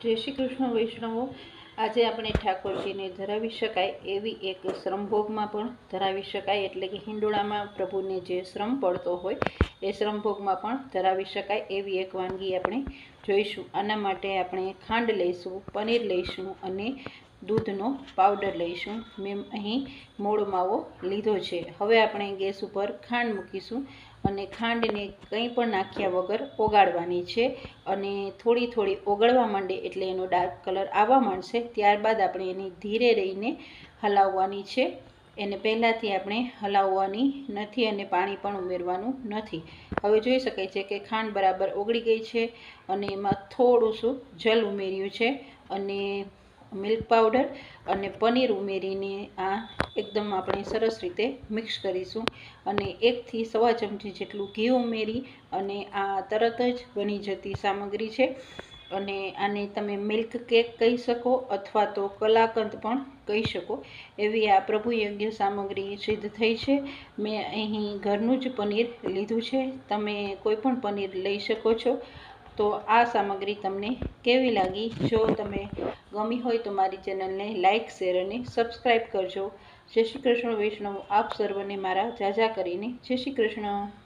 जय श्री कृष्ण वैष्णवो। आज આપણે ઠાકોરજીને ધરાવી શકાય એવી એક શ્રમભોગમાં પણ ધરાવી શકાય, એટલે કે હિંડોળામાં પ્રભુને જે શ્રમ પડતો હોય એ શ્રમભોગમાં પણ ધરાવી શકાય એવી એક વાનગી આપણે જોઈશું। આના માટે આપણે ખાંડ લઈશું, પનીર લઈશું અને દૂધનો પાવડર લઈશું। મેં અહીં મોળો માવો લીધો છે। હવે આપણે ગેસ ઉપર ખાંડ મૂકીશું અને ખાંડને કંઈ પણ નાખ્યા વગર ઓગાળવાની છે અને થોડી થોડી ઓગળવા માંડે એટલે એનો ડાર્ક કલર આવવા માંડશે, ત્યારબાદ આપણે એને ધીરે રહીને હલાવવાની છે। એને પહેલાંથી આપણે હલાવવાની નથી અને પાણી પણ ઉમેરવાનું નથી। હવે જોઈ શકાય છે કે ખાંડ બરાબર ઓગળી ગઈ છે અને એમાં થોડું શું જલ ઉમેર્યું છે અને મિલ્ક પાવડર અને પનીર ઉમેરીને આ એકદમ આપણે સરસ રીતે મિક્સ કરીશું અને 1 થી સવા ચમચી જેટલું ઘી ઉમેરી અને આ તરત જ બની જતી સામગ્રી છે અને આને તમે મિલ્ક કેક કહી શકો અથવા તો કલાકંદ પણ કહી શકો, એવી આ પ્રભુ યોગ્ય સામગ્રી સિદ્ધ થઈ છે। મેં અહીં ઘરનું જ પનીર લીધું છે, તમે કોઈ પણ પનીર લઈ શકો છો। તો આ સામગ્રી તમને કેવી લાગી? જો તમે ગમી હોય તો મારી ચેનલને લાઇક, શેર અને સબસ્ક્રાઈબ કરજો। જય શ્રી કૃષ્ણ વૈષ્ણવ। આપ સર્વને મારા જાજા કરીને જય શ્રી કૃષ્ણ।